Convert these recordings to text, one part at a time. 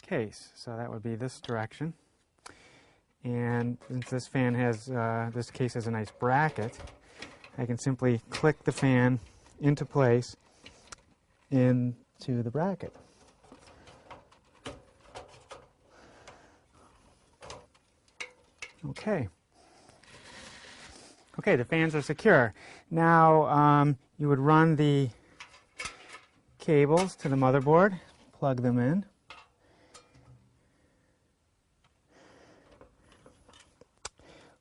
case. So that would be this direction. And since this fan has, this case has a nice bracket, I can simply click the fan into place into the bracket. Okay. Okay, the fans are secure. Now you would run the cables to the motherboard, plug them in.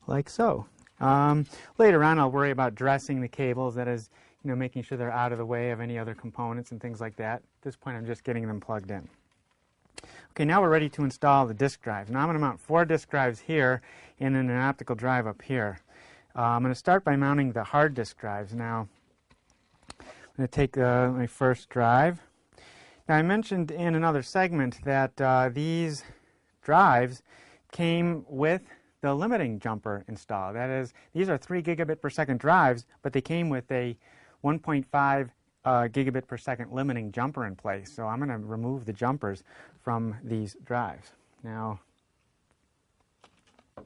Like so. Later on I'll worry about dressing the cables, that is, making sure they're out of the way of any other components and things like that. At this point I'm just getting them plugged in. Okay, now we're ready to install the disk drives. Now I'm going to mount 4 disk drives here and then an optical drive up here. I'm going to start by mounting the hard disk drives. Now I'm going to take my first drive. Now I mentioned in another segment that these drives came with the limiting jumper installed. That is, these are 3 gigabit per second drives, but they came with a 1.5 gigabit per second limiting jumper in place. So I'm going to remove the jumpers from these drives. Now, I'm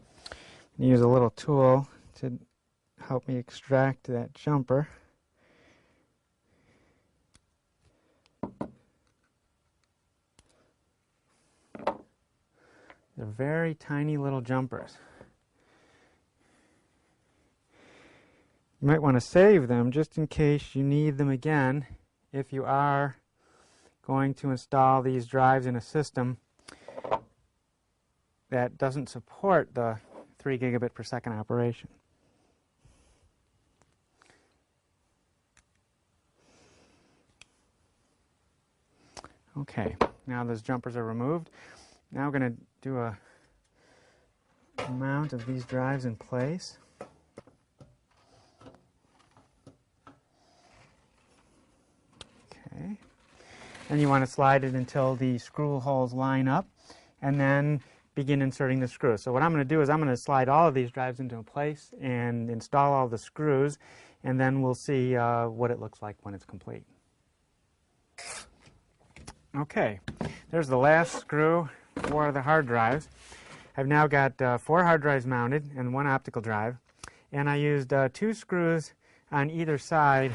going to use a little tool to help me extract that jumper. They're very tiny little jumpers. You might want to save them just in case you need them again if you are going to install these drives in a system that doesn't support the 3 gigabit per second operation. Okay, now those jumpers are removed. Now we're going to do a mount of these drives in place. Okay. And you want to slide it until the screw holes line up and then begin inserting the screws. So what I'm going to do is I'm going to slide all of these drives into place and install all the screws, and then we'll see what it looks like when it's complete. Okay, there's the last screw for the hard drives. I've now got 4 hard drives mounted and 1 optical drive, and I used 2 screws on either side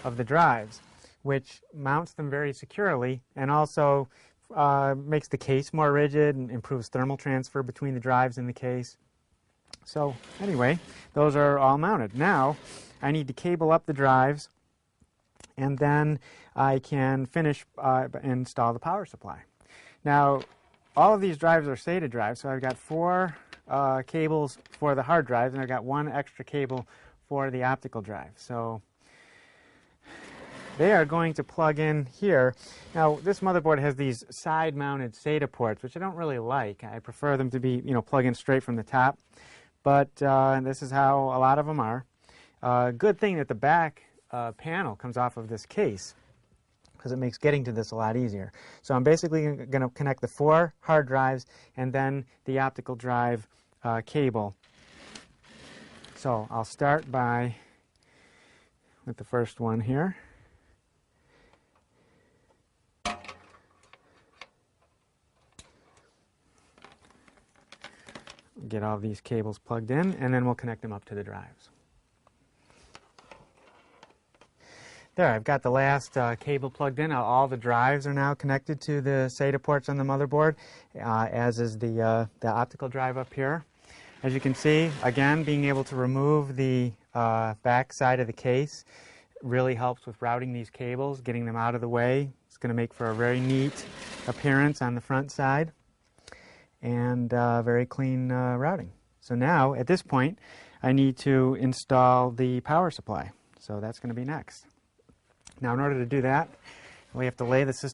of the drives, which mounts them very securely and also makes the case more rigid and improves thermal transfer between the drives and the case. So anyway, those are all mounted. Now I need to cable up the drives, and then I can finish install the power supply. Now, all of these drives are SATA drives, so I've got 4 cables for the hard drives, and I've got 1 extra cable for the optical drive. So they are going to plug in here. Now, this motherboard has these side-mounted SATA ports, which I don't really like. I prefer them to be, plug in straight from the top. But this is how a lot of them are. Good thing that the back panel comes off of this case, because it makes getting to this a lot easier. So I'm basically going to connect the 4 hard drives and then the optical drive cable. So I'll start with the first one here. Get all these cables plugged in, and then we'll connect them up to the drives. There, I've got the last cable plugged in. All the drives are now connected to the SATA ports on the motherboard, as is the optical drive up here. As you can see, again, being able to remove the back side of the case really helps with routing these cables, getting them out of the way. It's going to make for a very neat appearance on the front side, and very clean routing. So now, at this point, I need to install the power supply. So that's going to be next. Now, in order to do that, we have to lay the system